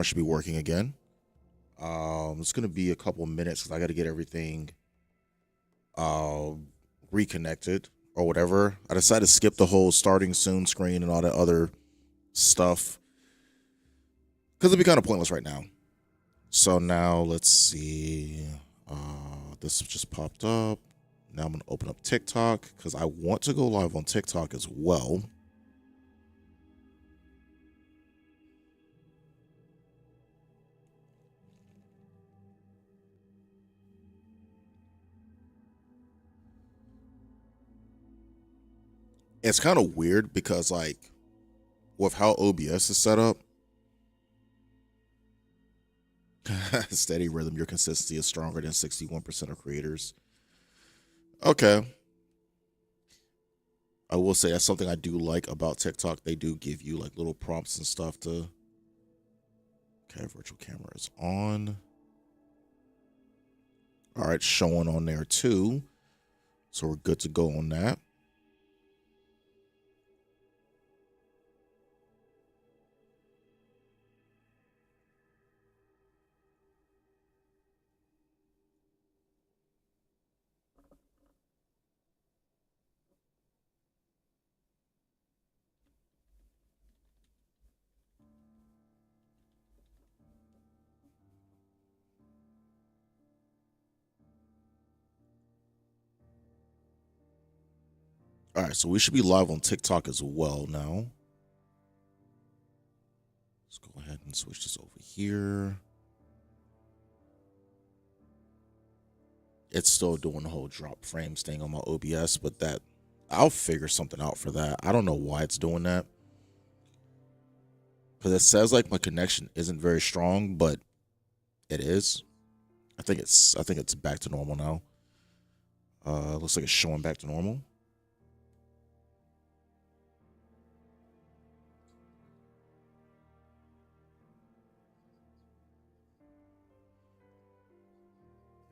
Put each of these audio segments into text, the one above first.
I should be working again. It's gonna be a couple minutes because I got to get everything uh, reconnected or whatever. I decided to skip the whole starting soon screen and all that other stuff because it'd be kind of pointless right now. So now let's see. This just popped up. Now I'm gonna open up TikTok because I want to go live on TikTok as well. It's kind of weird because like with how OBS is set up, steady rhythm, your consistency is stronger than 61% of creators. Okay. I will say that's something I do like about TikTok. They do give you like little prompts and stuff to. Okay, virtual camera is on. All right, showing on there too. So we're good to go on that. All right, so we should be live on TikTok as well now. Let's go ahead and switch this over here. It's still doing the whole drop frames thing on my OBS, but that I'll figure something out for that. I don't know why it's doing that. Because it says like my connection isn't very strong, but it is. I think it's back to normal now. Looks like it's showing back to normal.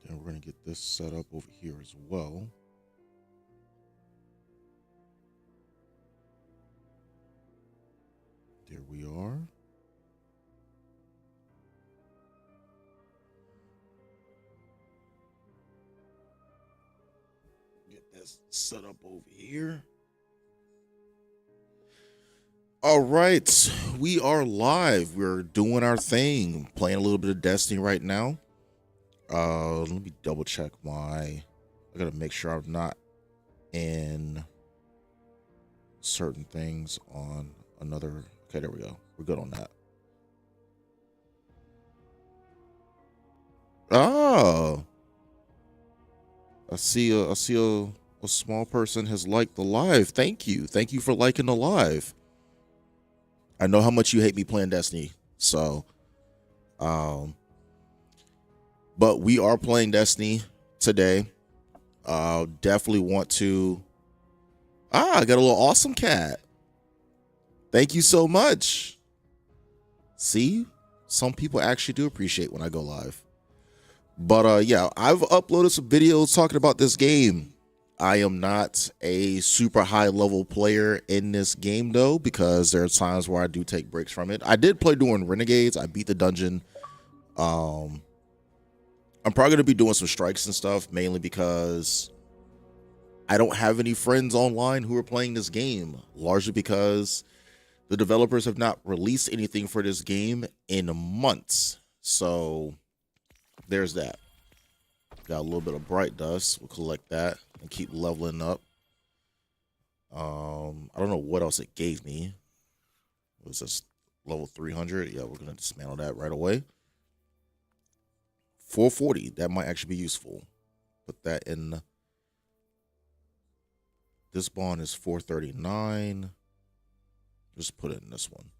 And we're gonna get this set up over here as well. There we are. Get this set up over here. All right, we are live. We're doing our thing, playing a little bit of Destiny right now. Let me double check I gotta make sure I'm not in certain things on another. Okay, there we go. We're good on that. Oh, I see a small person has liked the live. Thank you for liking the live. I know how much you hate me playing Destiny, so um, but we are playing Destiny today. Definitely want to. I got a little awesome cat. Thank you so much. See, some people actually do appreciate when I go live. But yeah, I've uploaded some videos talking about this game. I am not a super high level player in this game though, because there are times where I do take breaks from it. I did play during Renegades. I beat the dungeon. I'm probably gonna be doing some strikes and stuff, mainly because I don't have any friends online who are playing this game, largely because the developers have not released anything for this game in months. So there's that. Got a little bit of bright dust. We'll collect that and keep leveling up. I don't know what else it gave me. It was just level 300. Yeah, we're gonna dismantle that right away. 440. That might actually be useful. Put that in. This bond is 439. Just put it in this one.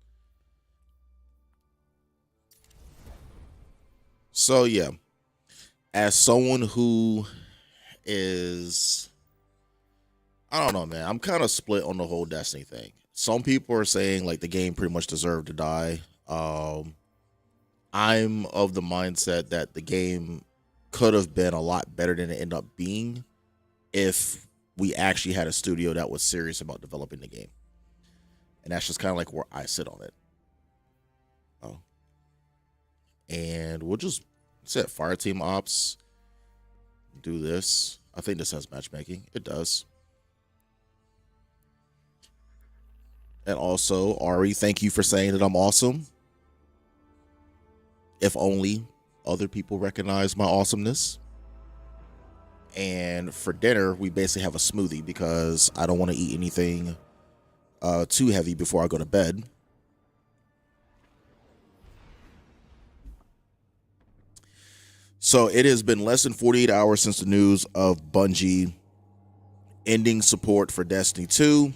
So yeah, as someone who is, I don't know, man, I'm kind of split on the whole Destiny thing. Some people are saying like the game pretty much deserved to die. I'm of the mindset that the game could have been a lot better than it ended up being if we actually had a studio that was serious about developing the game. And that's just kind of like where I sit on it. Oh. And we'll just set fire team ops. Do this. I think this has matchmaking. It does. And also, Ari, thank you for saying that I'm awesome. If only other people recognize my awesomeness. And for dinner, we basically have a smoothie because I don't want to eat anything too heavy before I go to bed. So it has been less than 48 hours since the news of Bungie ending support for Destiny 2.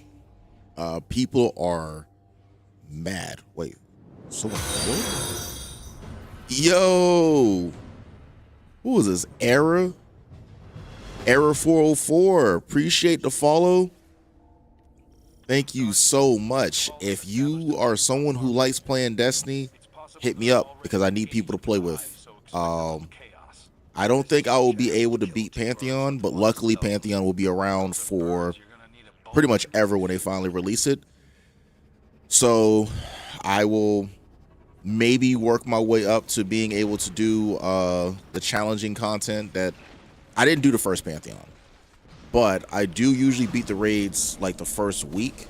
People are mad. Wait, someone followed? Yo, who is this? Error 404. Appreciate the follow. Thank you so much. If you are someone who likes playing Destiny, hit me up because I need people to play with. I don't think I will be able to beat Pantheon, but luckily Pantheon will be around for pretty much ever when they finally release it. So I will maybe work my way up to being able to do the challenging content that I didn't do the first Pantheon, but I do usually beat the raids like the first week.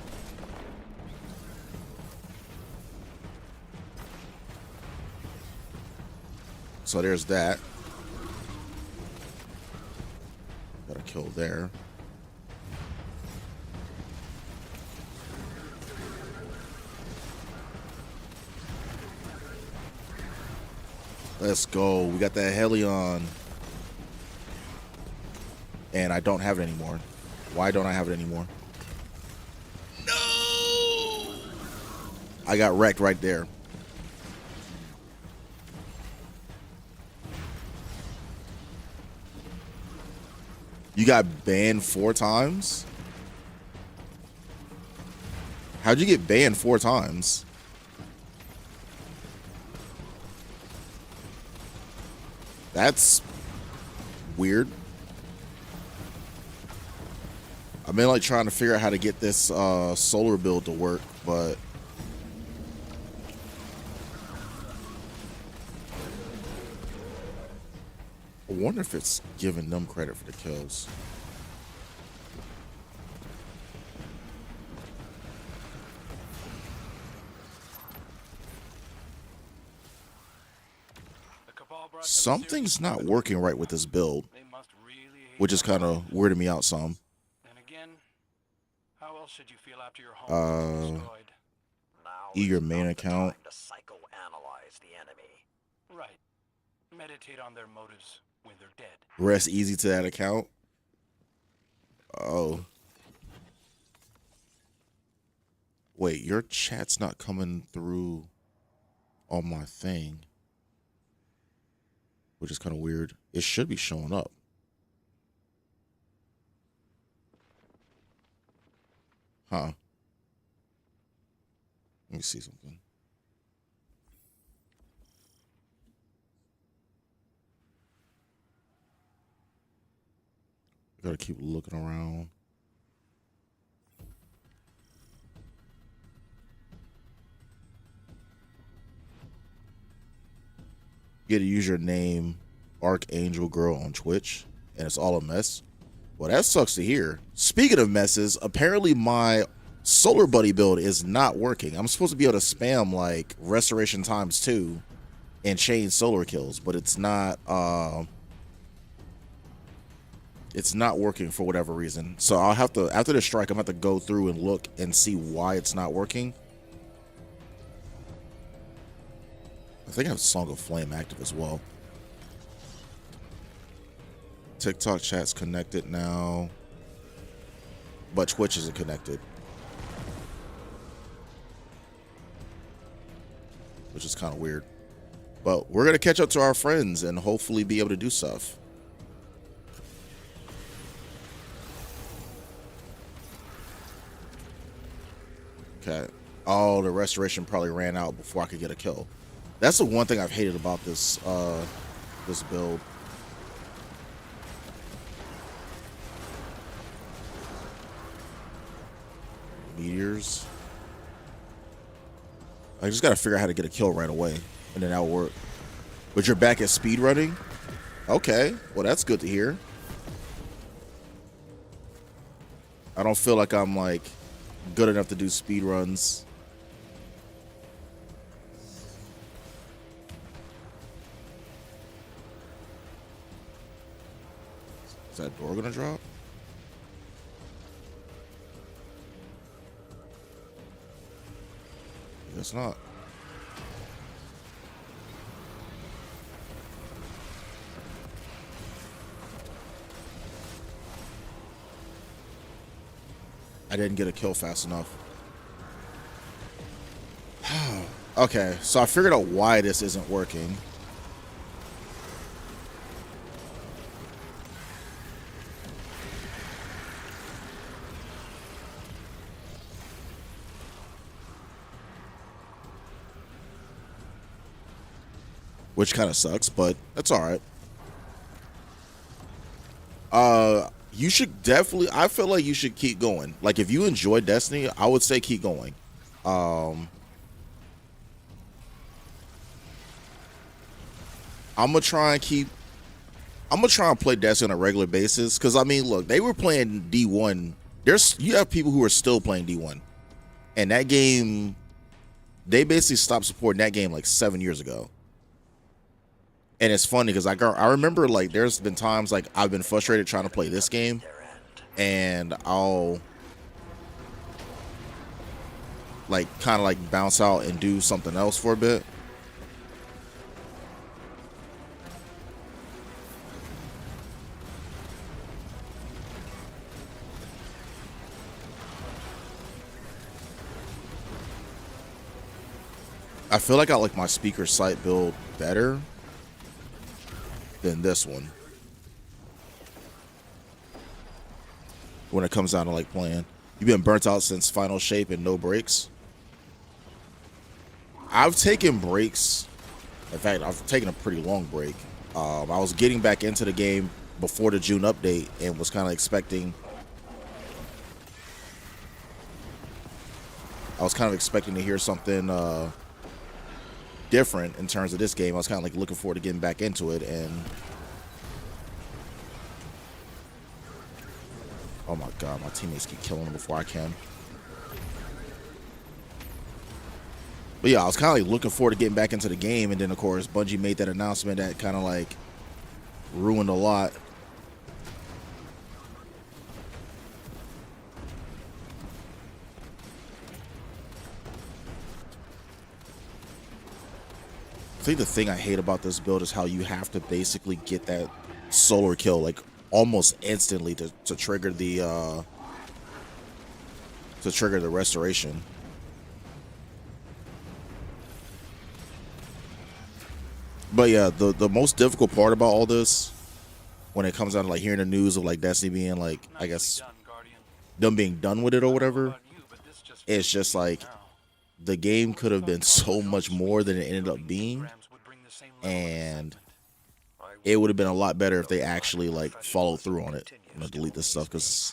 So there's that. Got a kill there. Let's go. We got that Helion. And I don't have it anymore. Why don't I have it anymore? No! I got wrecked right there. You got banned 4 times? How'd you get banned 4 times? That's weird. I've been like trying to figure out how to get this solar build to work, but I wonder if it's giving them credit for the kills. Something's not working right with this build, which is kind of weirding me out some. How else should you feel after your home destroyed? Your main account. To psychoanalyze the enemy. Right. Meditate on their motives when they're dead. Rest easy to that account. Oh. Wait, your chat's not coming through on my thing, which is kind of weird. It should be showing up. Huh. Let me see something. I gotta keep looking around. You gotta use your name, Archangel Girl, on Twitch, and it's all a mess. Well, that sucks to hear. Speaking of messes, apparently my Solar Buddy build is not working. I'm supposed to be able to spam like Restoration ×2 and chain solar kills, but it's not working for whatever reason. So I'll have to, after this strike, I'm gonna have to go through and look and see why it's not working. I think I have Song of Flame active as well. TikTok chat's connected now, but Twitch isn't connected, which is kind of weird. But we're gonna catch up to our friends and hopefully be able to do stuff. Okay. Oh, the restoration probably ran out before I could get a kill. That's the one thing I've hated about this this build. Meteors. I just gotta figure out how to get a kill right away, and then that'll work. But you're back at speedrunning? Okay, well that's good to hear. I don't feel like I'm like good enough to do speedruns. Is that door gonna drop? Guess not. I didn't get a kill fast enough. Okay, so I figured out why this isn't working. Which kind of sucks, but that's all right. You should definitely, I feel like you should keep going. Like if you enjoy Destiny, I would say keep going. I'm gonna try and play Destiny on a regular basis. Cause I mean, look, they were playing D1. You have people who are still playing D1. And that game, they basically stopped supporting that game like 7 years ago. And it's funny because I remember like there's been times like I've been frustrated trying to play this game, and I'll like kind of like bounce out and do something else for a bit. I feel like I like my speaker site build better than this one when it comes down to like playing. You've been burnt out since Final Shape and no breaks. I've taken breaks. In fact, I've taken a pretty long break. I was getting back into the game before the June update and was kind of expecting. I was kind of expecting to hear something different in terms of this game. I was kind of like looking forward to getting back into it, and oh my god, my teammates keep killing them before I can. But yeah, I was kind of like looking forward to getting back into the game, and then of course Bungie made that announcement that kind of like ruined a lot. I think the thing I hate about this build is how you have to basically get that solar kill like almost instantly to trigger the restoration. But yeah, the most difficult part about all this, when it comes down to like hearing the news of like Destiny being like, I guess, them being done with it or whatever, it's just like the game could have been so much more than it ended up being, and it would have been a lot better if they actually like followed through on it. I'm gonna delete this stuff because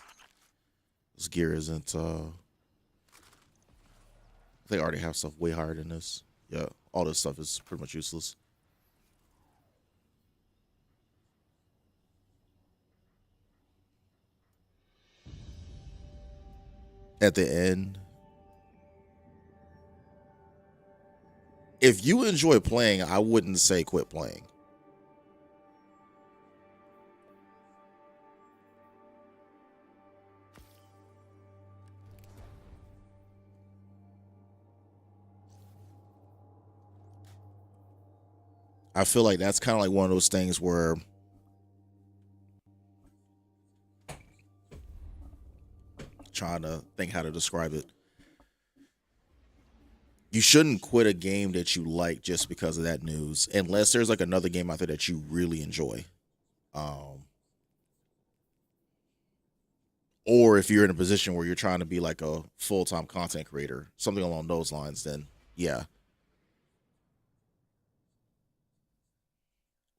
this gear isn't. They already have stuff way higher than this. Yeah, all this stuff is pretty much useless. At the end, if you enjoy playing, I wouldn't say quit playing. I feel like that's kind of like one of those things where trying to think how to describe it. You shouldn't quit a game that you like just because of that news, unless there's like another game out there that you really enjoy. Or if you're in a position where you're trying to be like a full-time content creator, something along those lines, then yeah.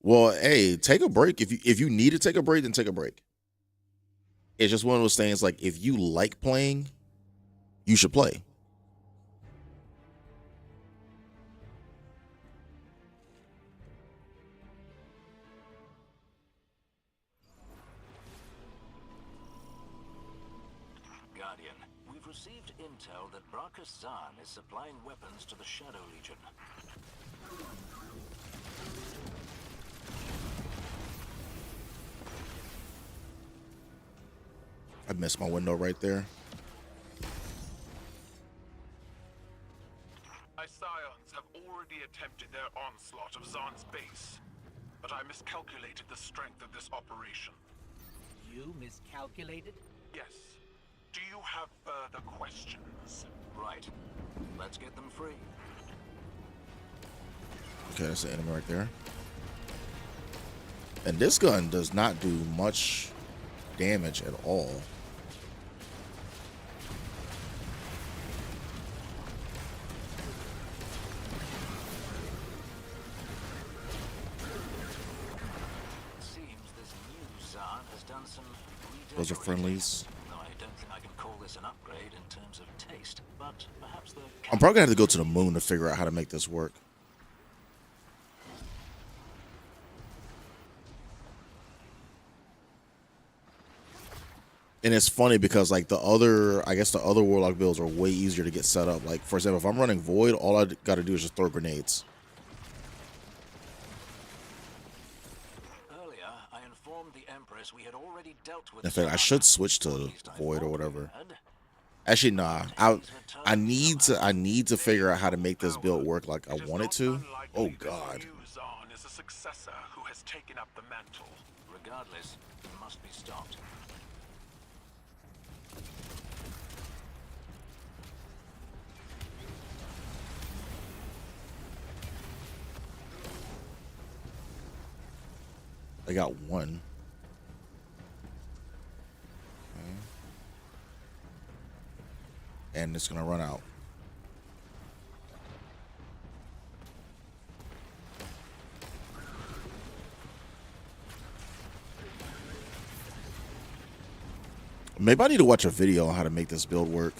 Well, hey, take a break. If you need to take a break, then take a break. It's just one of those things like if you like playing, you should play. intel that Brachus Zahn is supplying weapons to the Shadow Legion. I missed my window right there. My scions have already attempted their onslaught of Zahn's base, but I miscalculated the strength of this operation. You miscalculated? Yes. Do you have further questions? Right. Let's get them free. Okay, that's the enemy right there. And this gun does not do much damage at all. Those are friendlies. No, I don't think I can call this an upgrade in terms of taste, but perhaps the I'm probably gonna have to go to the moon to figure out how to make this work. And it's funny because like the other Warlock builds are way easier to get set up. Like for example, if I'm running Void, all I gotta do is just throw grenades. we had already dealt with. In fact, I should switch to Void or whatever. Actually, nah. I need to figure out how to make this build work like I want it to. Oh God. Zahn is a successor who has taken up the mantle. Regardless, it must be stopped. I got one. And it's gonna run out. Maybe I need to watch a video on how to make this build work.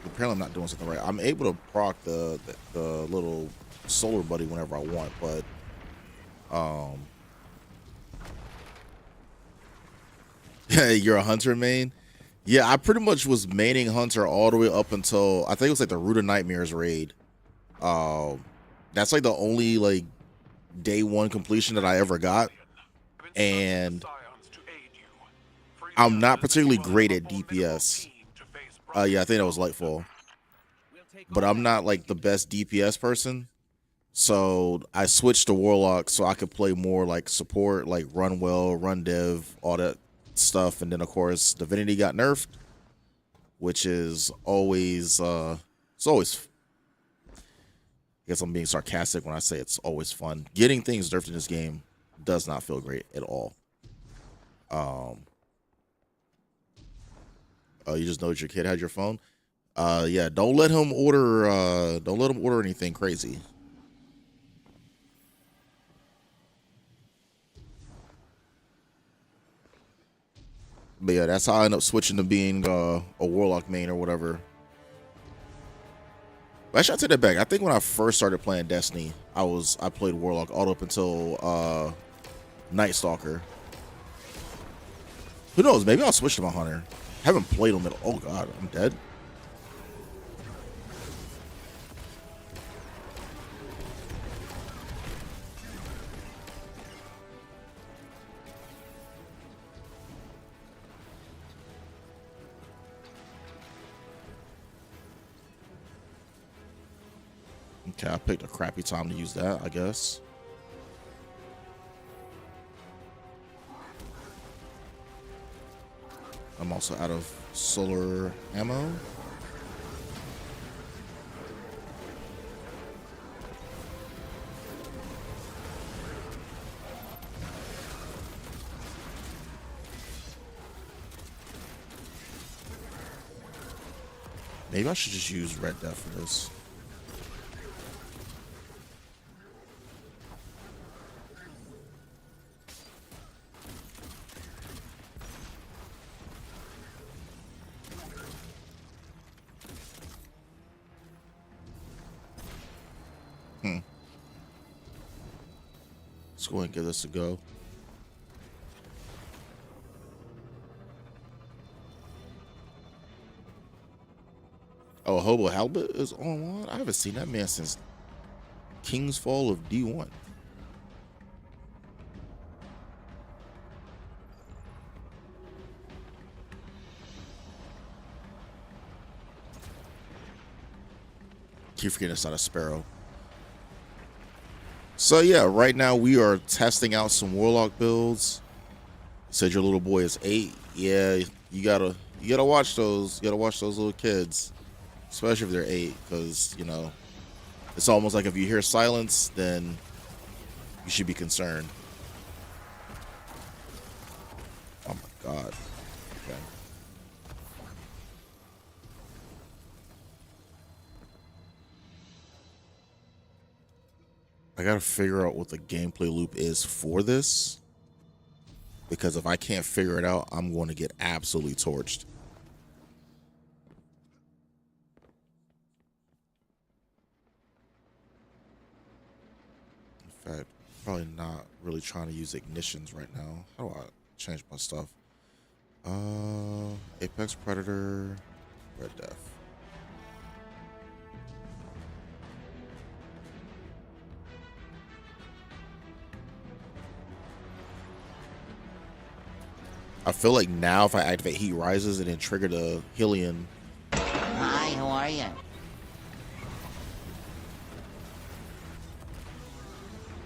Apparently I'm not doing something right. I'm able to proc the little solar buddy whenever I want, but you're a hunter main? Yeah, I pretty much was maining hunter all the way up until I think it was like the Root of Nightmares raid. That's like the only like day one completion that I ever got. And I'm not particularly great at DPS. Yeah, I think that was Lightfall. But I'm not like the best DPS person. So I switched to Warlock so I could play more like support, like run well, run dev, all that stuff. And then of course Divinity got nerfed, which is always it's always, I guess I'm being sarcastic when I say it's always fun. Getting things nerfed in this game does not feel great at all. Oh, you just know that your kid had your phone? Yeah, don't let him order anything crazy. But yeah, that's how I ended up switching to being a Warlock main or whatever. Actually, I take that back. I think when I first started playing Destiny, I played Warlock all up until Night Stalker. Who knows? Maybe I'll switch to my Hunter. Haven't played him at all. Oh God, I'm dead. Okay, I picked a crappy time to use that, I guess. I'm also out of solar ammo. Maybe I should just use Red Death for this. Let's go ahead and give this a go. Hobo Halbert is online. I haven't seen that man since King's Fall of D1. Keep forgetting it's not a sparrow. So yeah, right now we are testing out some Warlock builds. You said your little boy is 8. Yeah, you gotta watch those. You gotta watch those little kids, especially if they're 8, because you know it's almost like if you hear silence, then you should be concerned. Oh my god. Okay. I gotta figure out what the gameplay loop is for this, because if I can't figure it out, I'm going to get absolutely torched. In fact, probably not really trying to use ignitions right now. How do I change my stuff? Apex Predator, Red Death. I feel like now if I activate Heat Rises and then trigger the Hylian. Hi, how are you?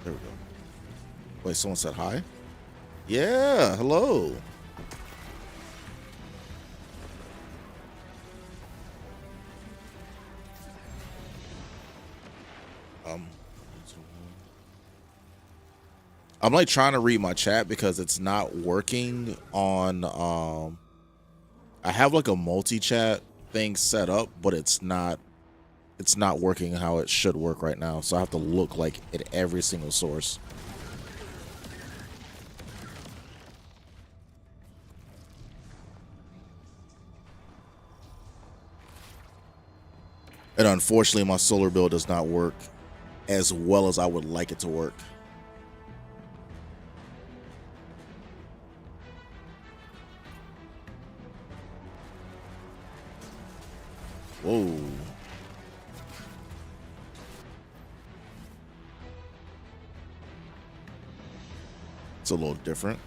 There we go. Wait, someone said hi? Yeah, hello. I'm like trying to read my chat because it's not working on I have like a multi-chat thing set up, but it's not working how it should work right now. So I have to look like at every single source. And unfortunately my solar build does not work as well as I would like it to work. Whoa. It's a little different.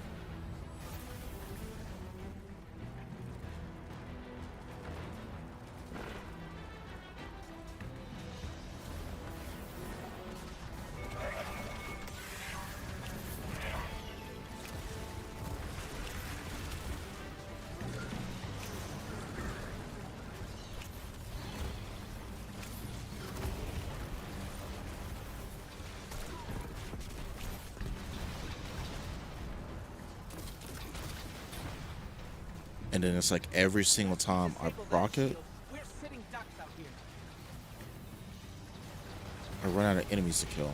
And then it's like every single time I proc it, We're sitting ducks out here. I run out of enemies to kill.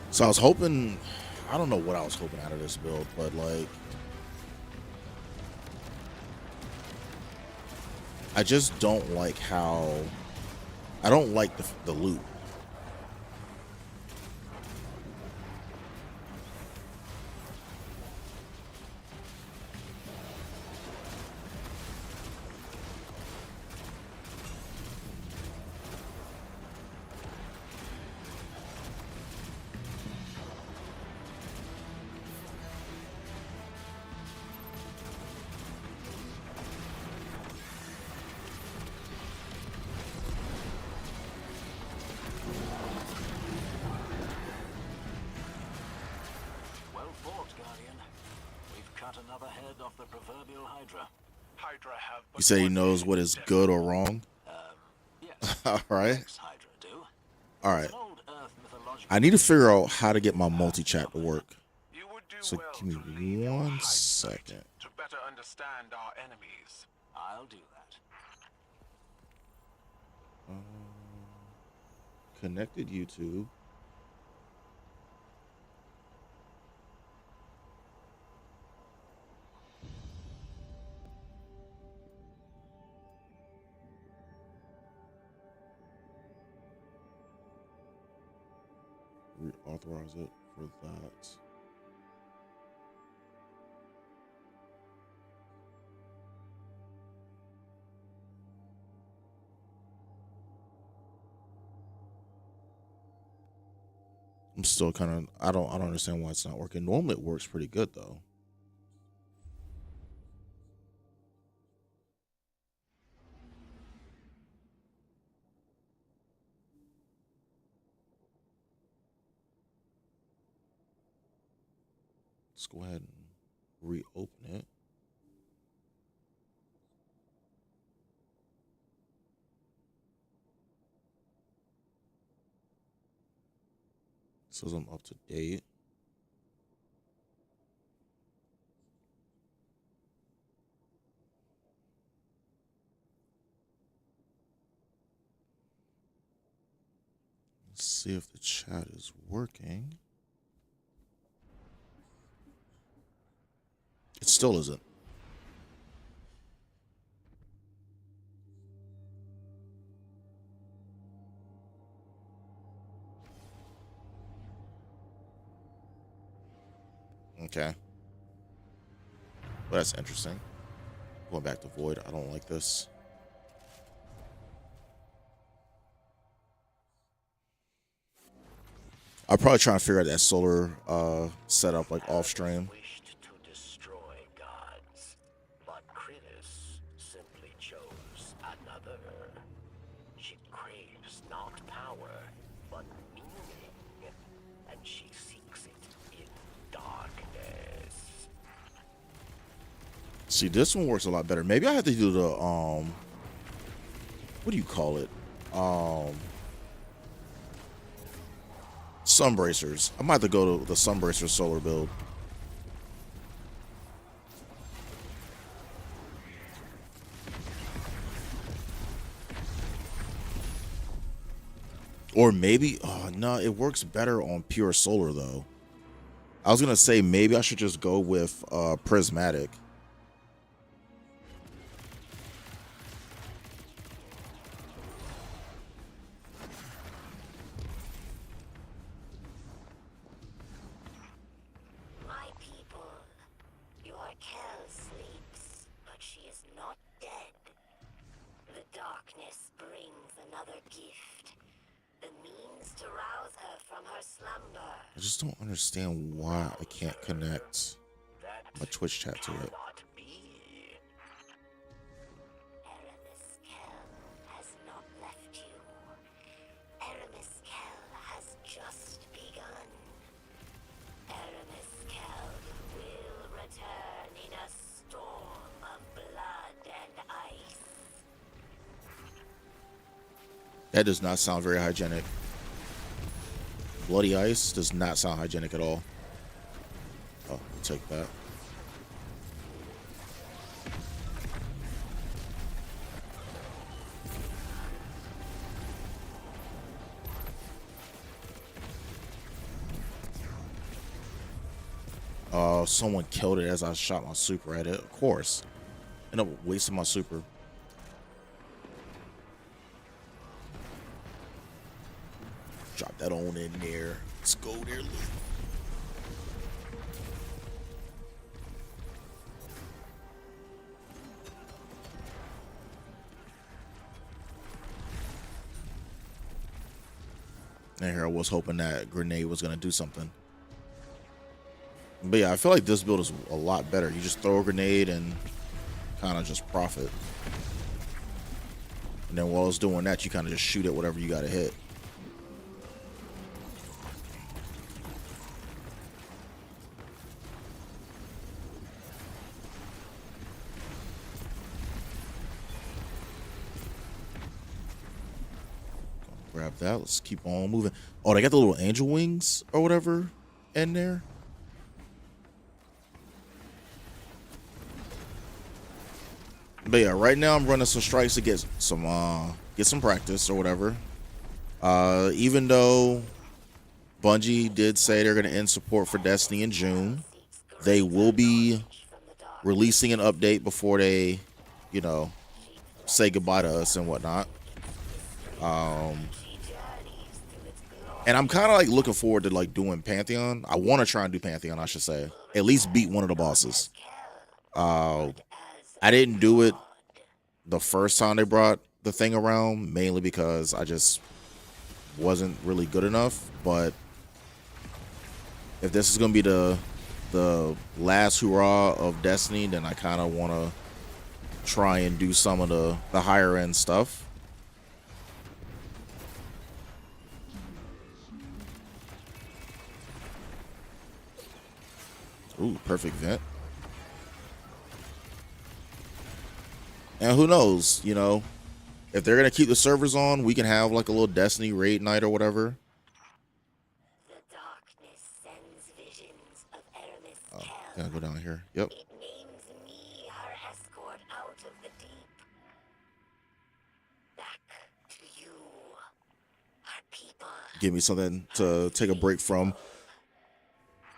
So I was hoping, I don't know what I was hoping out of this build, but like, I just don't like how, I don't like the loot. Well fought, Guardian. We've cut another head off the proverbial Hydra. Hydra have but You say he one knows aim, what is death. good or wrong. Yes. All right. Ex-Hydra do. All It's right. an old Earth mythological I need to figure out how to get my multi-chat to work. You would do So well give me to leave your one hiding site second. to better understand our enemies. I'll do that. Connected YouTube. reauthorize it for that. I'm still kind of I don't understand why it's not working. Normally it works pretty good though. Let's go ahead and reopen it. Says I'm up to date. Let's see if the chat is working. It still isn't. Okay. Well, that's interesting. Going back to Void. I don't like this. I'll probably try and figure out that solar setup like off stream. Wished to destroy gods, but Kritis simply chose another. She craves not power, but meaning, and she seeks it in darkness. See, this one works a lot better. Maybe I have to do the what do you call it? Sunbracers. I might have to go to the Sunbracer solar build. Or maybe, oh no, it works better on pure solar though. I was gonna say maybe I should just go with prismatic. My people, your Kel sleeps, but she is not dead. The darkness brings another gift, the means to rouse her from her slumber. I just don't understand why I can't connect That my Twitch chat to it. cannot be. Aramis Kel has not left you. Aramis Kel has just begun. Aramis Kel will return in a storm of blood and ice. That does not sound very hygienic. Bloody ice does not sound hygienic at all. Oh, I'll take that. Someone killed it as I shot my super at it. Of course. End up wasting my super. Drop that on in there. Let's go there, Luke. And here I was hoping that grenade was going to do something. But yeah, I feel like this build is a lot better. You just throw a grenade and kind of just profit. And then while it's doing that, you kind of just shoot at whatever you got to hit. Grab that. Let's keep on moving. Oh, they got the little angel wings or whatever in there. But yeah, right now I'm running some strikes to get some practice or whatever. Even though Bungie did say they're going to end support for Destiny in June, they will be releasing an update before they, you know, say goodbye to us and whatnot. And I'm kind of like looking forward to like doing Pantheon. I want to try and do Pantheon, I should say. At least beat one of the bosses. I didn't do it the first time they brought the thing around, mainly because I just wasn't really good enough. But if this is gonna be the last hurrah of Destiny, then I kind of want to try and do some of the higher end stuff. Ooh, perfect vent. And who knows, you know, if they're gonna keep the servers on, we can have like a little Destiny raid night or whatever. The darkness sends visions of Aramis Oh, Kell. gotta go down here. Yep. It names me her escort out of the deep. Back to you, her people. Give me something to take a break from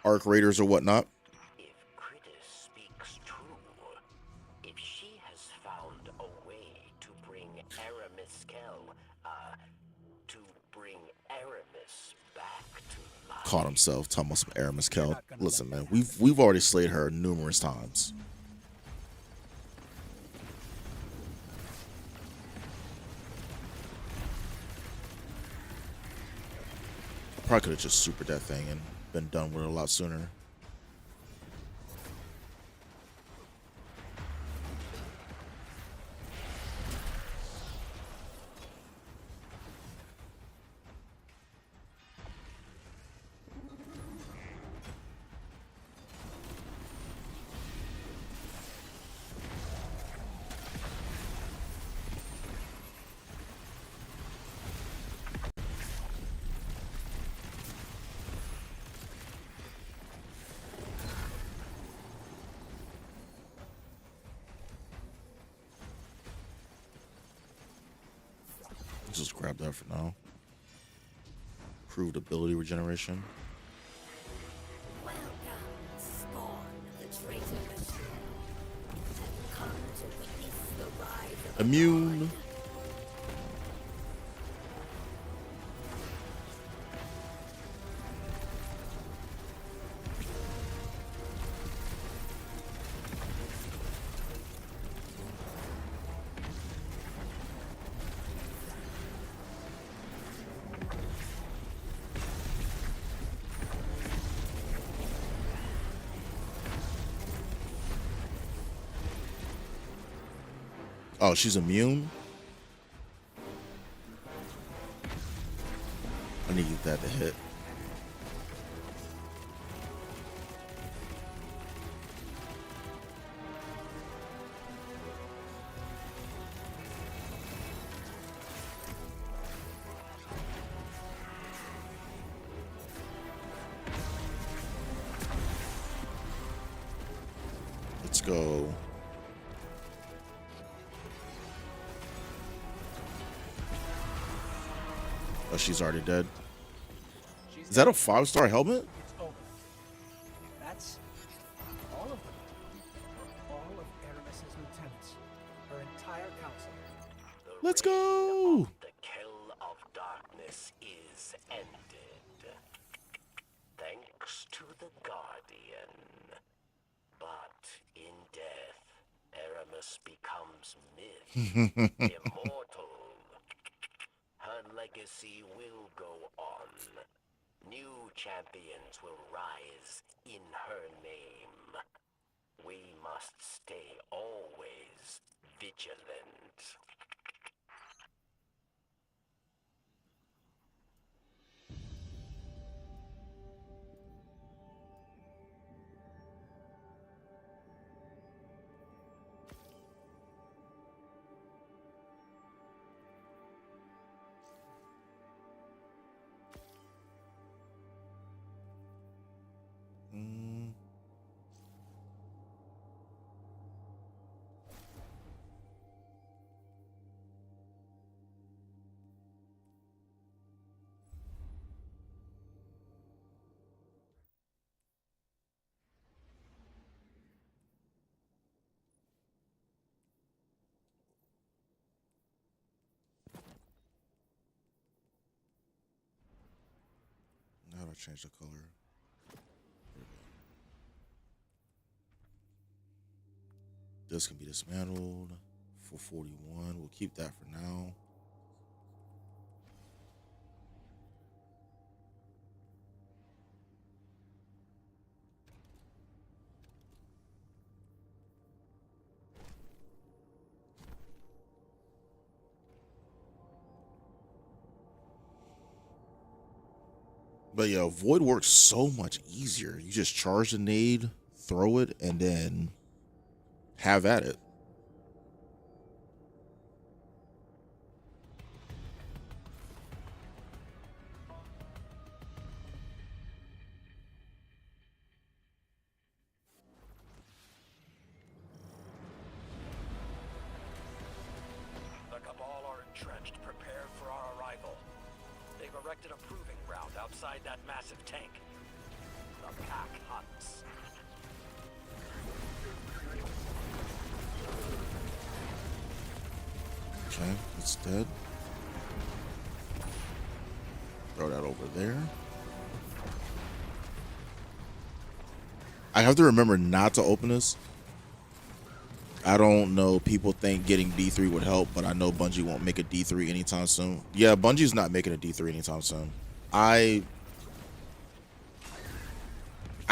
Arc Raiders or whatnot. If Critis speaks true, if she has found a way to bring Aramis Kell, to bring Aramis back to life. Caught himself talking about some Aramis Kell. Listen, man, we've already slayed her numerous times. Probably could have just supered that thing and been done with it a lot sooner. Just grab that for now. Improved ability regeneration. Welcome, spawn of the traitor Michelle. Come to witness the rise of Immune. Oh, she's immune? I need that to hit. Let's go. Oh, she's already dead. Is that a 5-star helmet? It's over. That's all of them. All of Aramis's lieutenants. Her entire council. Let's go. The kill of darkness is ended. Thanks to the Guardian. But in death, Aramis becomes myth, immortal. Her legacy will go on. New champions will rise in her name. We must stay always vigilant. how do I change the color? This can be dismantled for 41. We'll keep that for now. But yeah, Void works so much easier. You just charge the nade, throw it, and then have at it. The Cabal are entrenched, prepared for our arrival. They've erected a proving ground outside that massive tank. The pack hunts. Okay, it's dead. Throw that over there. I have to remember not to open this. I don't know. People think getting D3 would help, but I know Bungie won't make a D3 anytime soon. Yeah, Bungie's not making a D3 anytime soon. I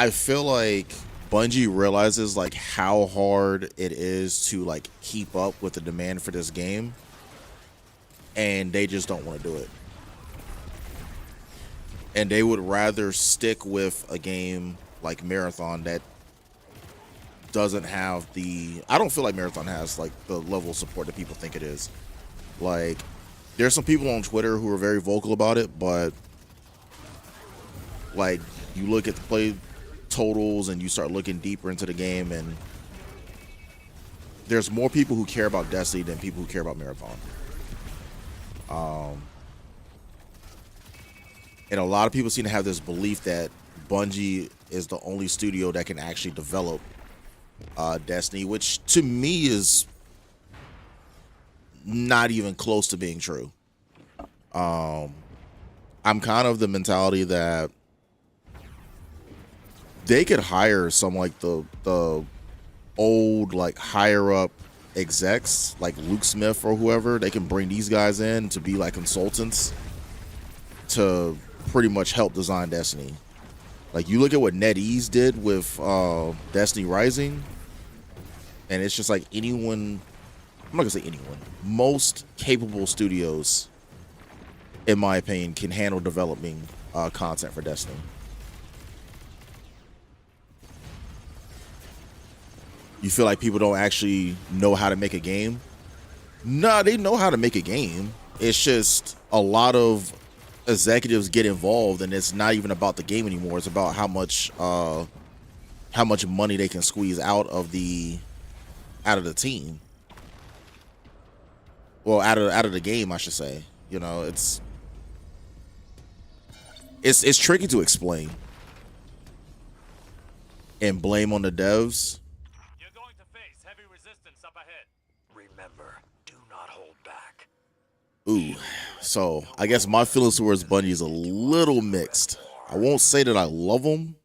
feel like Bungie realizes like how hard it is to like keep up with the demand for this game, and they just don't want to do it. And they would rather stick with a game like Marathon that doesn't have the, I don't feel like Marathon has like the level of support that people think it is. Like, there's some people on Twitter who are very vocal about it, but like you look at the play totals and you start looking deeper into the game, and there's more people who care about Destiny than people who care about Marathon. And a lot of people seem to have this belief that Bungie is the only studio that can actually develop Destiny, which to me is not even close to being true. I'm kind of the mentality that they could hire some like the old like higher up execs like Luke Smith or whoever. They can bring these guys in to be like consultants to pretty much help design Destiny. Like, you look at what NetEase did with Destiny Rising, and it's just like anyone, I'm not gonna say anyone, most capable studios, in my opinion, can handle developing content for Destiny. You feel like people don't actually know how to make a game? Nah, they know how to make a game. It's just a lot of executives get involved, and it's not even about the game anymore. It's about how much money they can squeeze out of the team. Well, out of the game, I should say. You know, it's tricky to explain and blame on the devs. You're going to face heavy resistance up ahead. Remember, do not hold back. Ooh, so I guess my feelings towards Bungie is a little mixed. I won't say that I love them.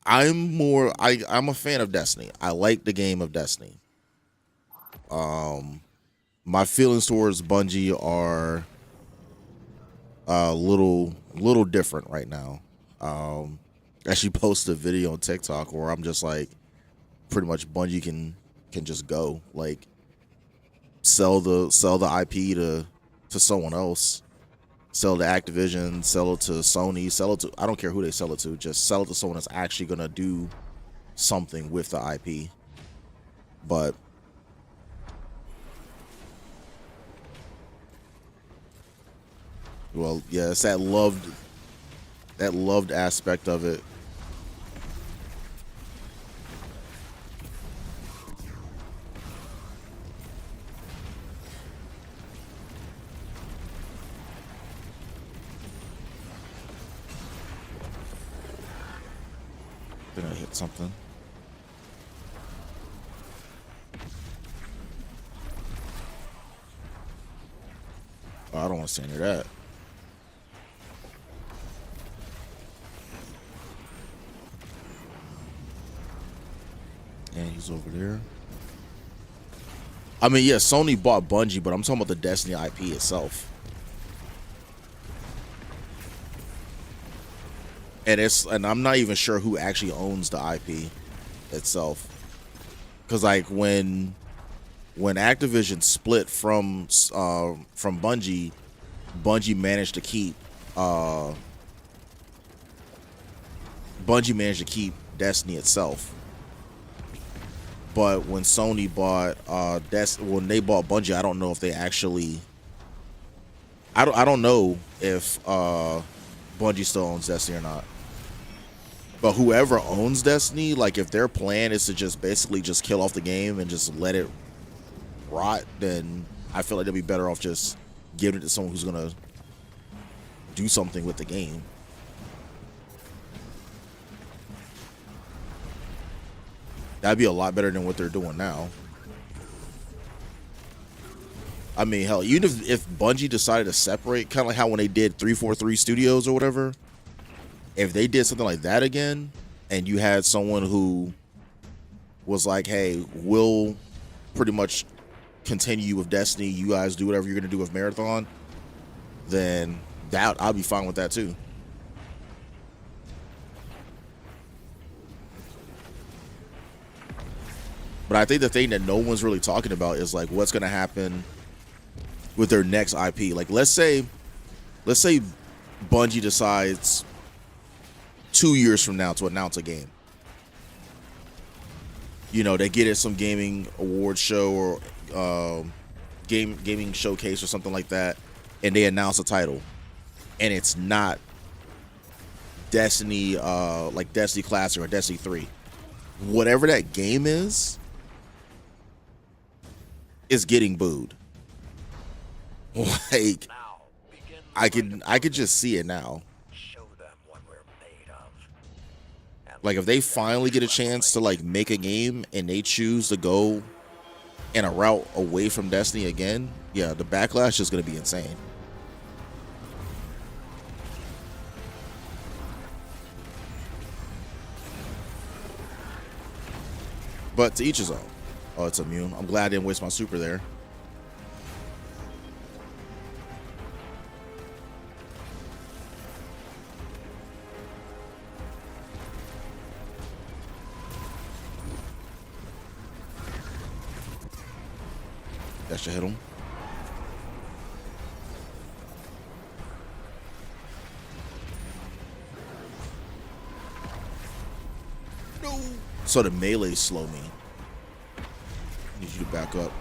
I'm a fan of Destiny. I like the game of Destiny. My feelings towards Bungie are a little different right now. I actually posted a video on TikTok where I'm just like, pretty much Bungie can just go, like, sell the IP to someone else, sell to Activision, sell it to Sony, sell it to, I don't care who they sell it to, just sell it to someone that's actually gonna do something with the IP. But well, yeah, it's that loved aspect of it. Then I hit something. Oh, I don't want to stay near that. And he's over there. I mean, yeah, Sony bought Bungie, but I'm talking about the Destiny IP itself. And I'm not even sure who actually owns the IP itself. Cause like when Activision split from Bungie, Bungie managed to keep Destiny itself. But when Sony bought when they bought Bungie, I don't know if they actually I don't know if Bungie still owns Destiny or not. But whoever owns Destiny, like if their plan is to just basically just kill off the game and just let it rot, then I feel like they'll be better off just giving it to someone who's gonna do something with the game. That'd be a lot better than what they're doing now. I mean, hell, even if Bungie decided to separate, kind of like how when they did 343 Studios or whatever, if they did something like that again, and you had someone who was like, hey, we'll pretty much continue with Destiny, you guys do whatever you're going to do with Marathon, then I'll be fine with that too. But I think the thing that no one's really talking about is like what's going to happen with their next IP. Like let's say Bungie decides 2 years from now to announce a game. You know, they get at some gaming award show or gaming showcase or something like that, and they announce a title, and it's not Destiny, like Destiny Classic or Destiny 3. Whatever that game is getting booed. Like I could just see it now. Like if they finally get a chance to like make a game and they choose to go in a route away from Destiny again, yeah, the backlash is going to be insane. But to each his own. Oh, it's immune. I'm glad I didn't waste my super there. That should hit him. No. So the melee slow me. Need you to back up.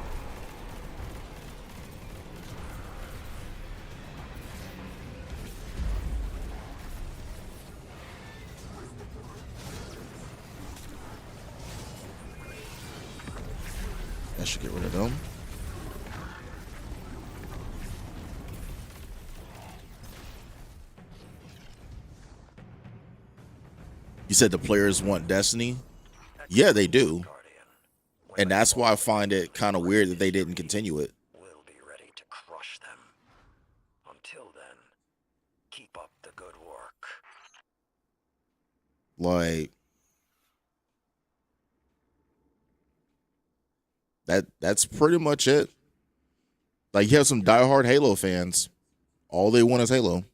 That should get rid of them. You said the players want Destiny? Yeah, they do. And that's why I find it kind of weird that they didn't continue it. We'll be ready to crush them. Until then, keep up the good work. Like that's pretty much it. Like you have some diehard Halo fans. All they want is Halo.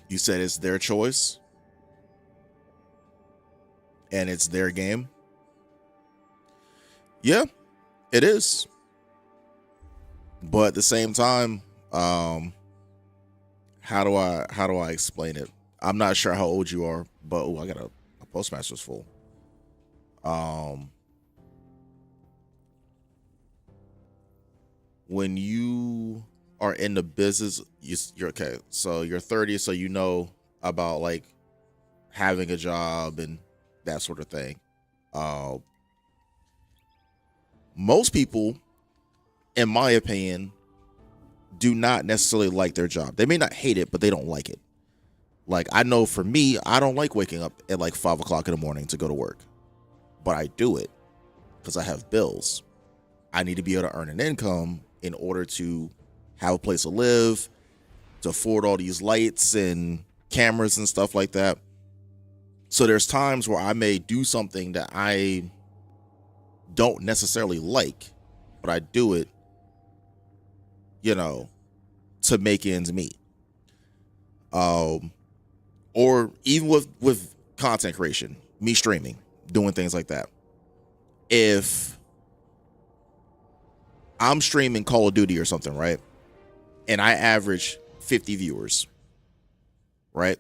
You said it's their choice and it's their game. Yeah, it is. But at the same time, how do I explain it? I'm not sure how old you are, but I got a Postmaster's full. When you are in the business, you're okay. So you're 30, so you know about like having a job and that sort of thing. Most people, in my opinion, do not necessarily like their job. They may not hate it, but they don't like it. Like I know for me, I don't like waking up at like 5 o'clock in the morning to go to work, but I do it because I have bills. I need to be able to earn an income in order to have a place to live, to afford all these lights and cameras and stuff like that. So there's times where I may do something that I don't necessarily like, but I do it, you know, to make ends meet. Or even with content creation, me streaming, doing things like that. If I'm streaming Call of Duty or something, right? And I average 50 viewers, right?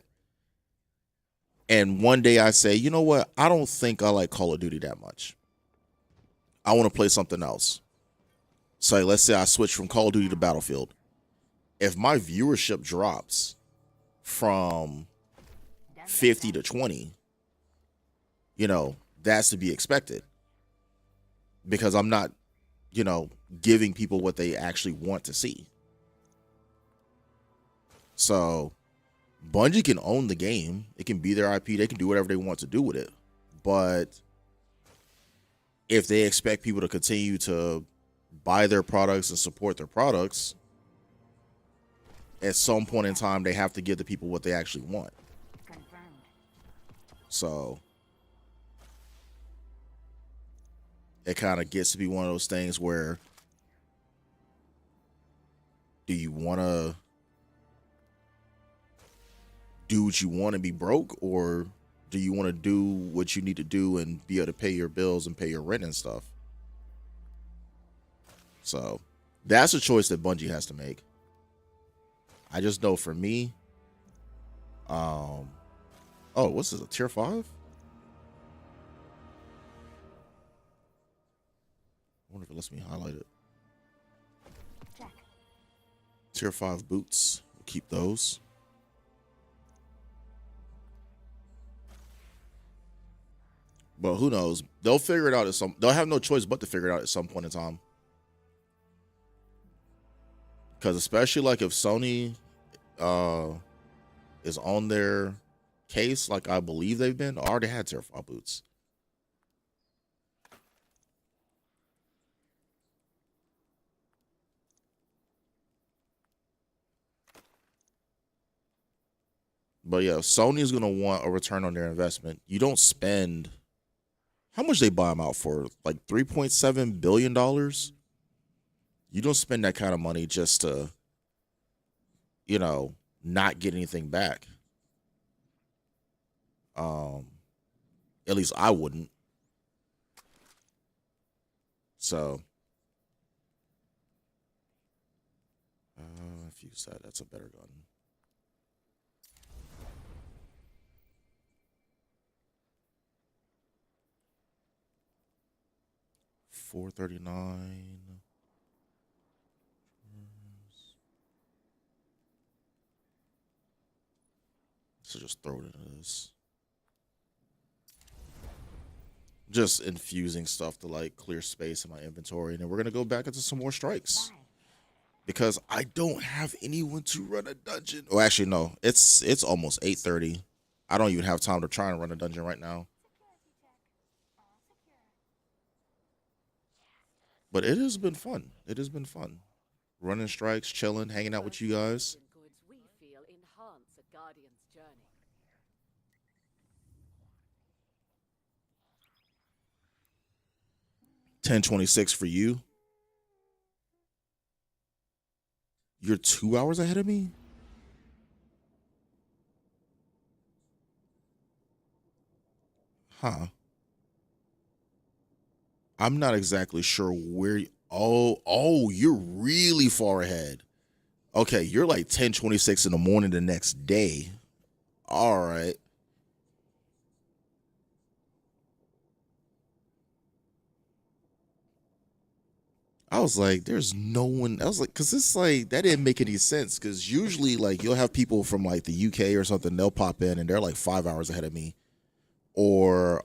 And one day I say, you know what? I don't think I like Call of Duty that much. I want to play something else. So let's say I switch from Call of Duty to Battlefield. If my viewership drops from 50 to 20, you know, that's to be expected. Because I'm not, you know, giving people what they actually want to see. So Bungie can own the game. It can be their IP. They can do whatever they want to do with it. But if they expect people to continue to buy their products and support their products, at some point in time, they have to give the people what they actually want. So it kind of gets to be one of those things where, do you want to do what you want and be broke, or do you want to do what you need to do and be able to pay your bills and pay your rent and stuff? So that's a choice that Bungie has to make. I just know for me, oh, what's this, a tier 5? I wonder if it lets me highlight it. Check. Tier 5 boots, we'll keep those. But who knows? They'll figure it out they'll have no choice but to figure it out at some point in time. Because especially like if Sony is on their case, like I believe they've been, already had tier 5 boots. But yeah, Sony's gonna want a return on their investment. You don't spend, how much they buy them out for? Like $3.7 billion? You don't spend that kind of money just to, you know, not get anything back. At least I wouldn't. So, if you said that's a better gun. $439. So just throw it into this. Just infusing stuff to like clear space in my inventory, and then we're gonna go back into some more strikes because I don't have anyone to run a dungeon. Oh, actually, no. It's almost 8:30. I don't even have time to try and run a dungeon right now. But it has been fun. It has been fun. Running strikes, chilling, hanging out with you guys. Goods we feel enhance a guardian's journey. 10:26 for you. You're 2 hours ahead of me? Huh. I'm not exactly sure where you're really far ahead. Okay, you're like 10:26 in the morning the next day. All right. I was like, there's no one. I was like, because it's like, that didn't make any sense. Because usually, like, you'll have people from like the UK or something, they'll pop in and they're like 5 hours ahead of me. Or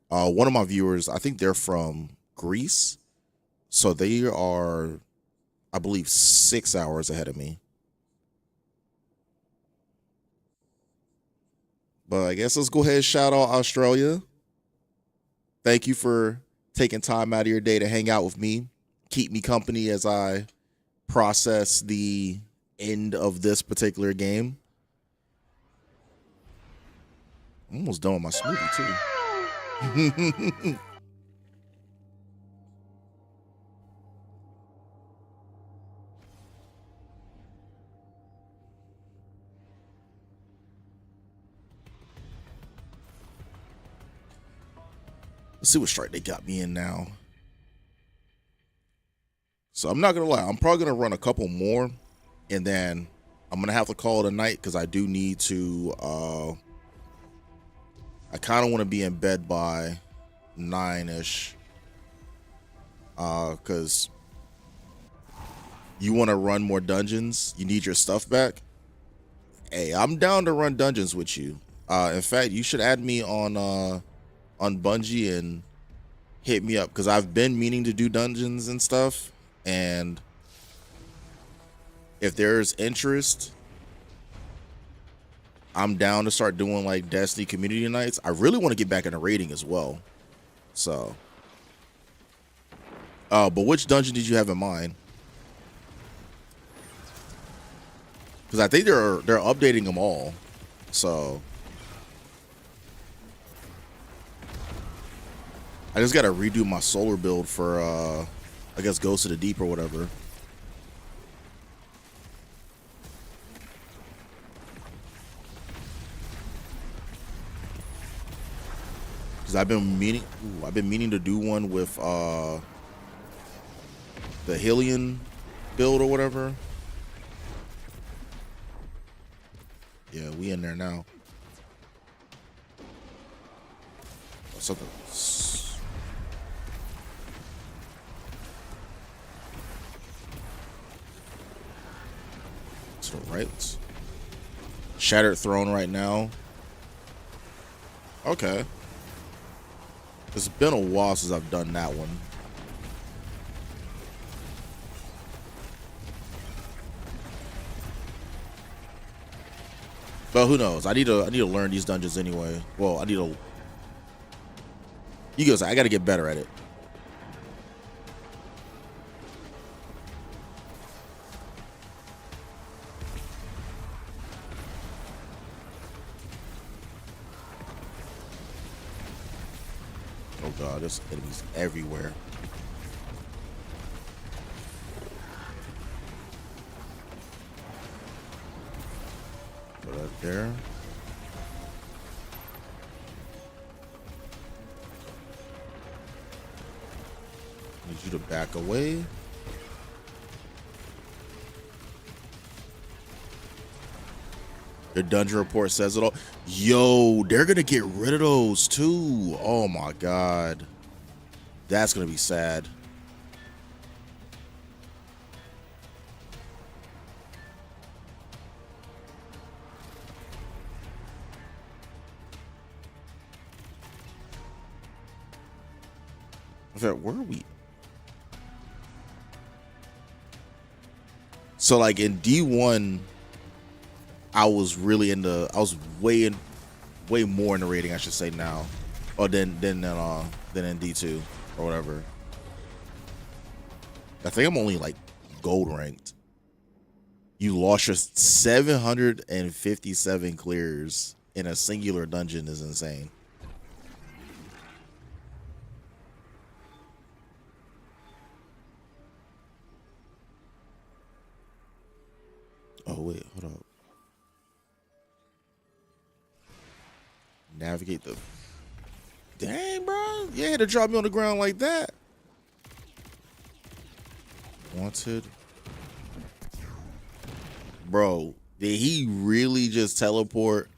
one of my viewers, I think they're from Greece. So they are, I believe, 6 hours ahead of me. But I guess let's go ahead and shout out Australia. Thank you for taking time out of your day to hang out with me, keep me company as I process the end of this particular game. I'm almost done with my smoothie too. Let's see what strike they got me in now. So I'm not gonna lie, I'm probably gonna run a couple more, and then I'm gonna have to call it a night because I do need to. I kind of want to be in bed by 9ish, because you want to run more dungeons. You need your stuff back. Hey, I'm down to run dungeons with you. In fact, you should add me on Bungie and hit me up because I've been meaning to do dungeons and stuff. And if there's interest, I'm down to start doing like Destiny community nights. I really want to get back into raiding as well. So, but which dungeon did you have in mind? Because I think they're updating them all. So I just gotta redo my solar build for I guess Ghost of the Deep or whatever. Because I've been meaning to do one with the Hylian build or whatever. Yeah, we in there now. Something. To the right. Shattered Throne right now. Okay. It's been a while since I've done that one. But who knows? I need to learn these dungeons anyway. Well, I need to. You guys, I got to get better at it. Oh god, there's enemies everywhere. Put that there. Need you to back away. Your dungeon report says it all. Yo, they're gonna get rid of those too. Oh my god. That's gonna be sad. In fact, where are we? So like in D1, I was really into. I was way more into rating, I should say now, or than in D2 or whatever. I think I'm only like gold ranked. You lost your 757 clears in a singular dungeon is insane. Oh wait, hold up. Navigate the. Dang, bro. You had to drop me on the ground like that. Wanted. Bro, did he really just teleport?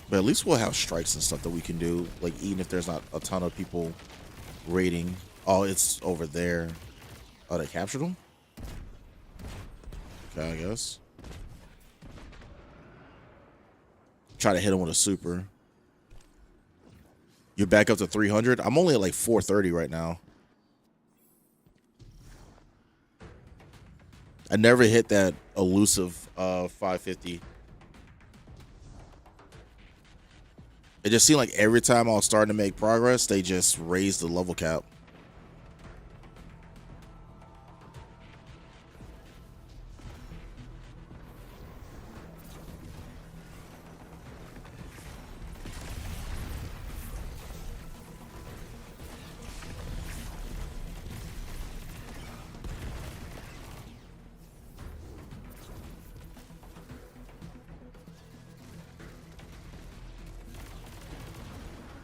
But at least we'll have strikes and stuff that we can do. Like, even if there's not a ton of people raiding. Oh, it's over there. Oh, they captured him? Okay, I guess. Try to hit him with a super. You're back up to 300? I'm only at like 430 right now. I never hit that elusive 550. It just seemed like every time I was starting to make progress, they just raised the level cap.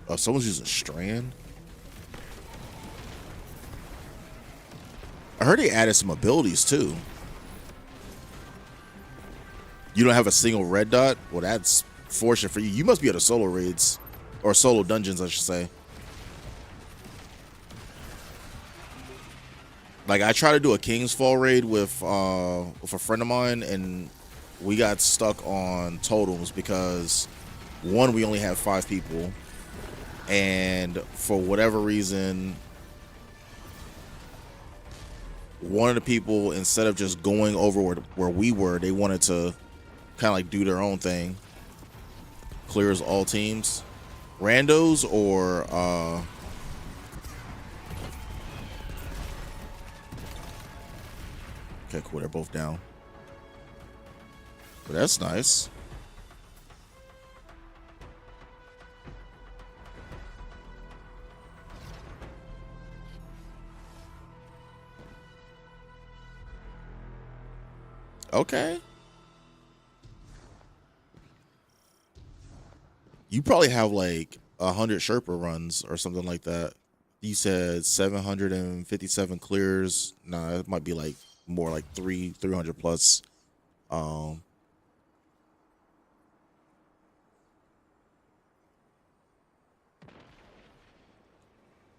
Oh, someone's using Strand. I heard they added some abilities too. You don't have a single red dot? Well, that's fortunate for you. You must be at a solo raids or solo dungeons, I should say. Like I tried to do a King's Fall raid with a friend of mine, and we got stuck on totems because one, we only have 5 people, and for whatever reason, one of the people, instead of just going over where we were, they wanted to kind of like do their own thing. Clears all teams, randos or okay, cool, they're both down, but that's nice. Okay. You probably have like 100 Sherpa runs or something like that. You said 757 clears. Nah, it might be like more like 300 plus.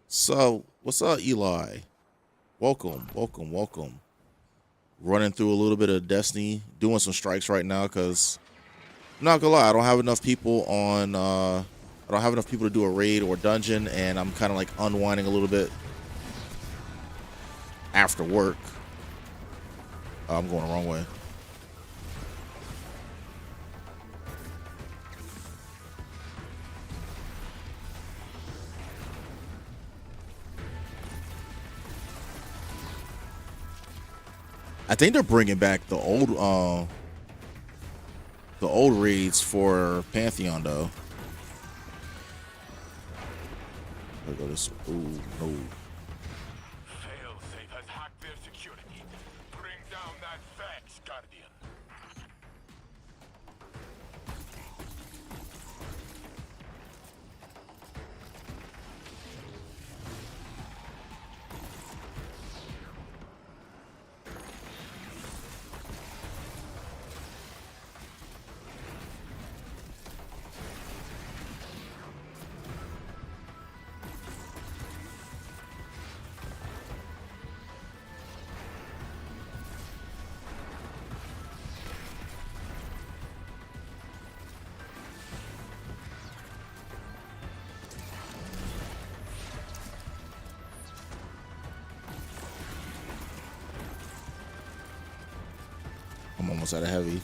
So what's up, Eli? Welcome, welcome, welcome. Running through a little bit of Destiny, doing some strikes right now because I'm not gonna lie, I don't have enough people on I don't have enough people to do a raid or dungeon, and I'm kind of like unwinding a little bit after work. I'm going the wrong way. I think they're bringing back the old raids for Pantheon though. Look at this. Ooh, no. Failsafe has hacked their security. Bring down that fax, Guardian. I'm almost out of heavy.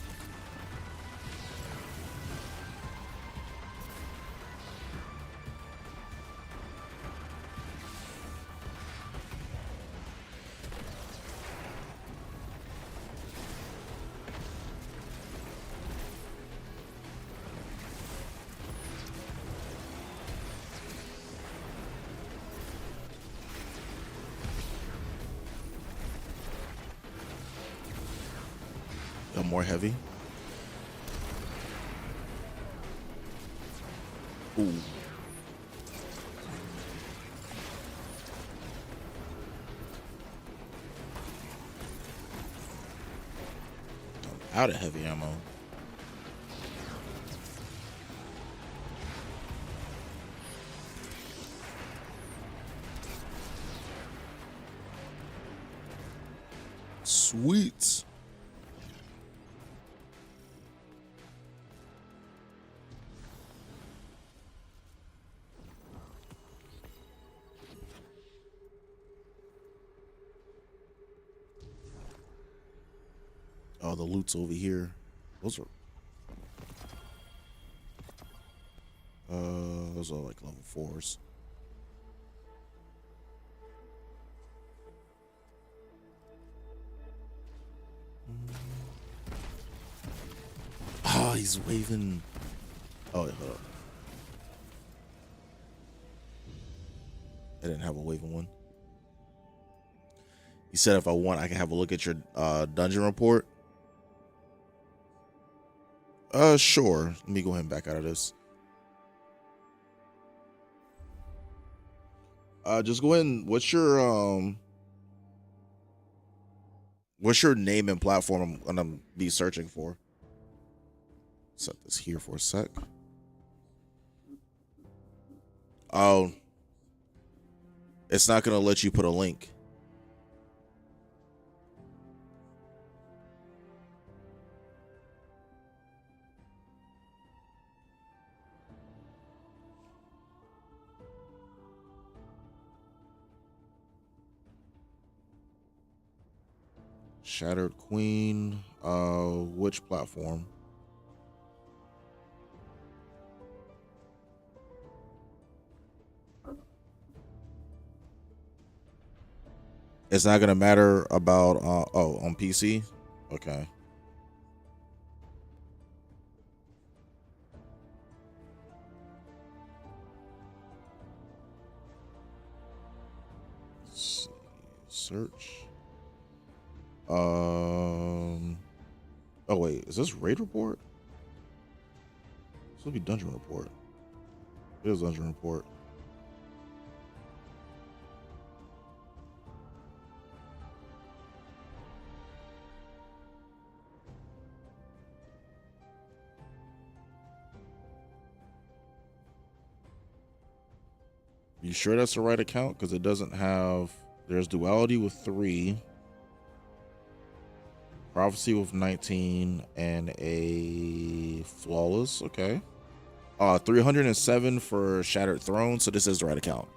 Got more heavy. Ooh. I'm out of heavy ammo. Sweet. the loot's over here. Those are like level 4s. Oh, he's waving. Oh, wait, hold up. I didn't have a waving one. You said if I want, I can have a look at your dungeon report. Sure. Let me go ahead and back out of this. Just go ahead and what's your name and platform I'm gonna be searching for? Set this here for a sec. Oh, it's not gonna let you put a link. Shattered Queen. Which platform? It's not gonna matter about oh, on PC? Okay. Let's see. Search. Oh wait, is this raid report? This will be dungeon report. It is dungeon report. You sure that's the right account? Because it doesn't have. There's duality with 3. Prophecy with 19 and a flawless. Okay. 307 for Shattered Throne. So this is the right account.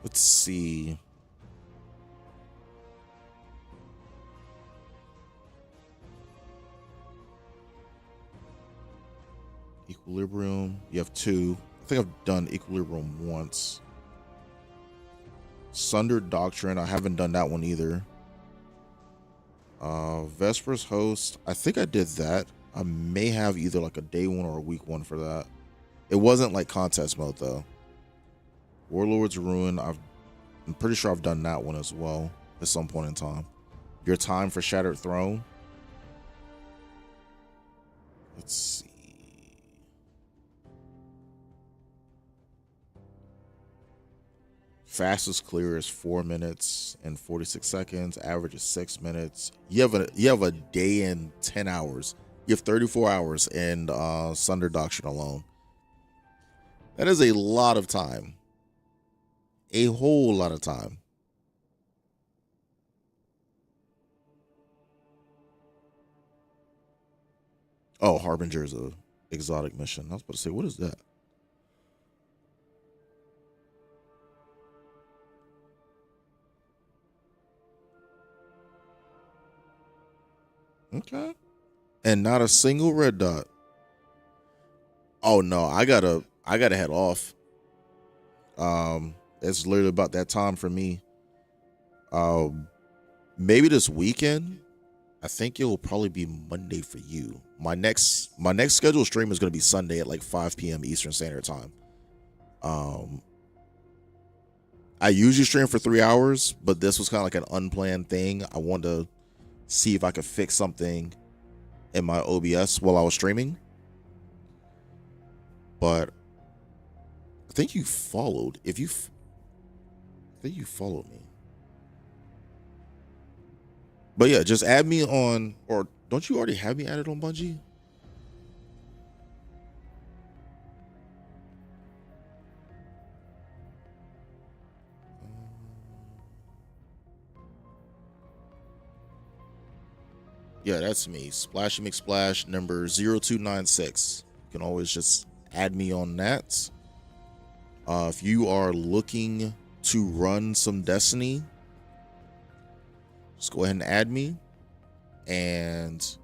Let's see. Equilibrium. You have 2. I think I've done Equilibrium once. Sundered Doctrine. I haven't done that one either. Vespers Host. I think I did that. I may have either like a day 1 or a week 1 for that. It wasn't like contest mode though. Warlord's Ruin. I'm pretty sure I've done that one as well at some point in time. Your time for Shattered Throne. Let's see. Fastest clear is 4 minutes and 46 seconds. Average is 6 minutes. You have a day and 10 hours. You have 34 hours in Sunder Doctrine alone. That is a lot of time. A whole lot of time. Oh, Harbinger is a exotic mission. I was about to say, what is that? Okay. And not a single red dot. Oh no, I gotta head off. It's literally about that time for me. Maybe this weekend. I think it will probably be Monday for you. My next scheduled stream is gonna be Sunday at like 5 p.m. Eastern Standard Time. I usually stream for 3 hours, but this was kind of like an unplanned thing. I wanted to see if I could fix something in my OBS while I was streaming. But I think you followed. I think you followed me. But yeah, just add me on, or don't you already have me added on Bungie? Yeah, that's me. Splashy McSplash number 0296. You can always just add me on that. If you are looking to run some Destiny, just go ahead and add me. and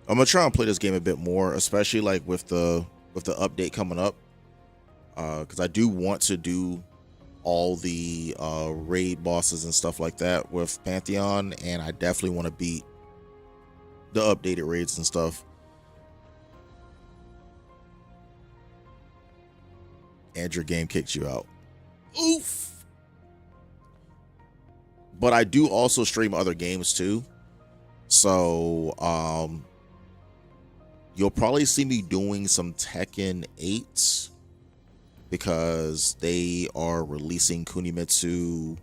I'm gonna try and play this game a bit more, especially like with the update coming up, because I do want to do all the raid bosses and stuff like that with Pantheon, and I definitely want to beat the updated raids and stuff. And your game kicked you out. Oof. But I do also stream other games too. So you'll probably see me doing some Tekken 8 because they are releasing Kunimitsu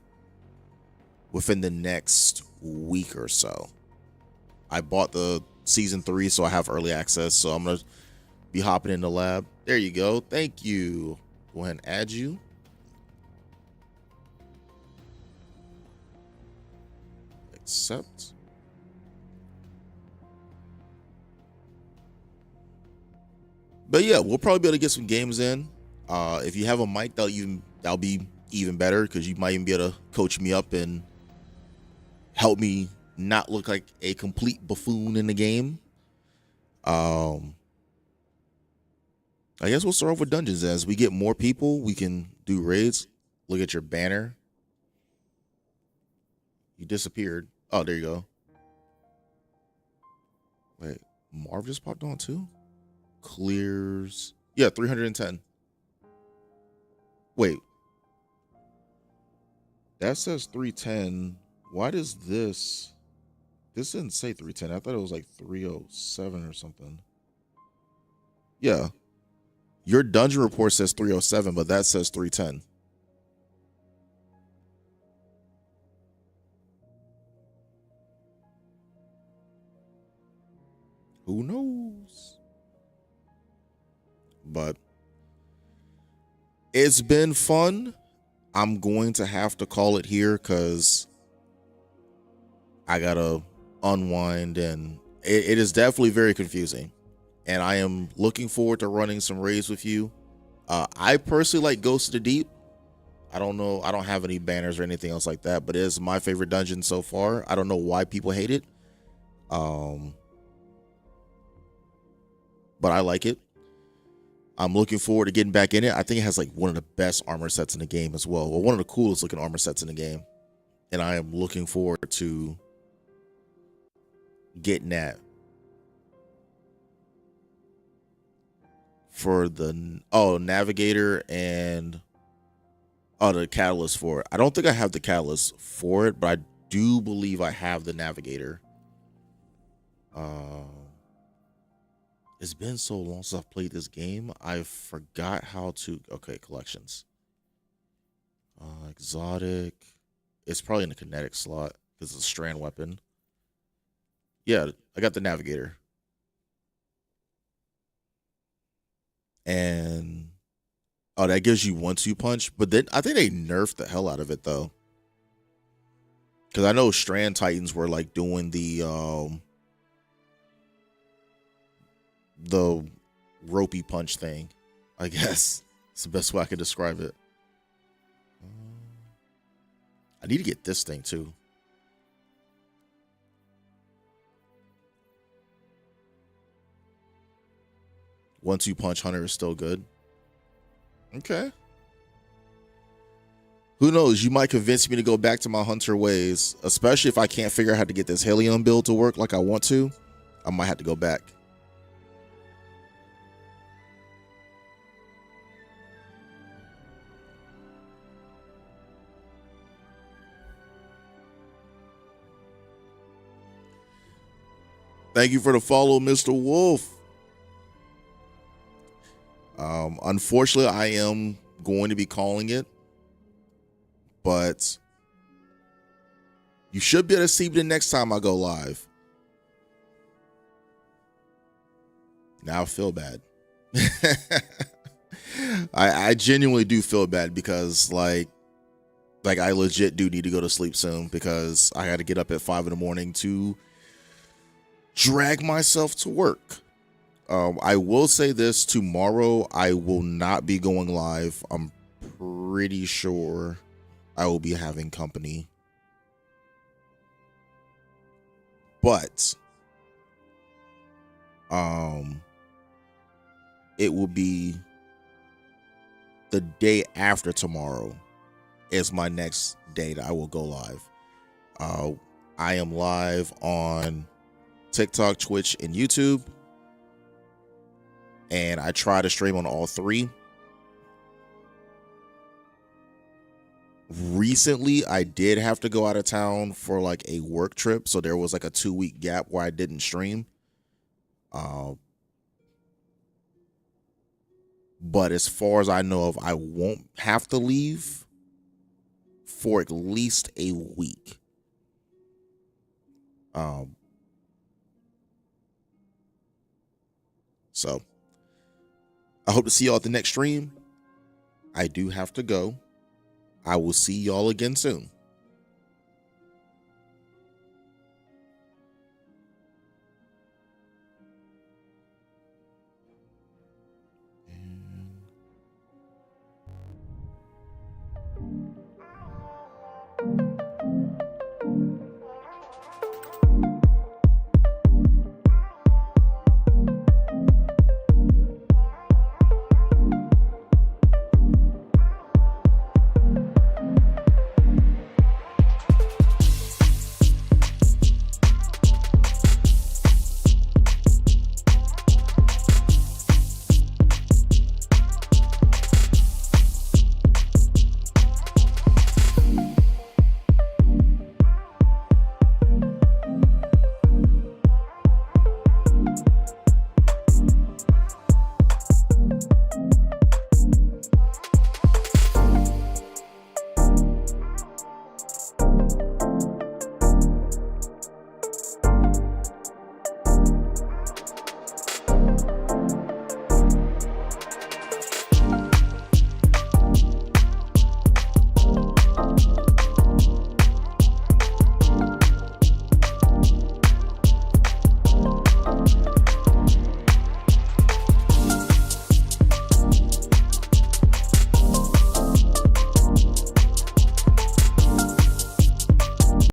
within the next week or so. I bought the season 3, so I have early access. So I'm gonna be hopping in the lab. There you go. Thank you. Go ahead and add you. Accept. But yeah, we'll probably be able to get some games in. If you have a mic, that'll be even better, because you might even be able to coach me up and help me not look like a complete buffoon in the game. I guess we'll start off with dungeons. As we get more people, we can do raids. Look at your banner. You disappeared. Oh, there you go. Wait, Marv just popped on too? Clears. Yeah, 310. Wait. That says 310. Why does this? This didn't say 310. I thought it was like 307 or something. Yeah. Your dungeon report says 307, but that says 310. Who knows? But it's been fun. I'm going to have to call it here because I gotta unwind, and it is definitely very confusing. And I am looking forward to running some raids with you. I personally like Ghost of the Deep. I don't know. I don't have any banners or anything else like that, but it is my favorite dungeon so far. I don't know why people hate it. But I like it. I'm looking forward to getting back in it. I think it has like one of the best armor sets in the game as well. Well, one of the coolest looking armor sets in the game. And I am looking forward to getting that. For the navigator and the catalyst for it. I don't think I have the catalyst for it, but I do believe I have the navigator. It's been so long since I've played this game. I forgot how to. Okay, collections. Exotic. It's probably in the kinetic slot because it's a strand weapon. Yeah, I got the navigator. And that gives you 1-2 punch, but then I think they nerfed the hell out of it though, because I know Strand Titans were like doing the ropey punch thing. I guess it's the best way I could describe it. I need to get this thing too. One-two punch hunter is still good. Okay. Who knows? You might convince me to go back to my hunter ways, especially if I can't figure out how to get this Helion build to work like I want to. I might have to go back. Thank you for the follow, Mr. Wolf. Unfortunately, I am going to be calling it, but you should be able to see me the next time I go live. Now I feel bad. I genuinely do feel bad because like I legit do need to go to sleep soon because I had to get up at 5 a.m. to drag myself to work. I will say this, tomorrow I will not be going live. I'm pretty sure I will be having company. but it will be the day after tomorrow is my next day that I will go live. I am live on TikTok, Twitch, and YouTube, and I try to stream on all three. Recently, I did have to go out of town for like a work trip, so there was like a 2-week gap where I didn't stream. But as far as I know of, I won't have to leave for at least a week. So I hope to see y'all at the next stream. I do have to go. I will see y'all again soon.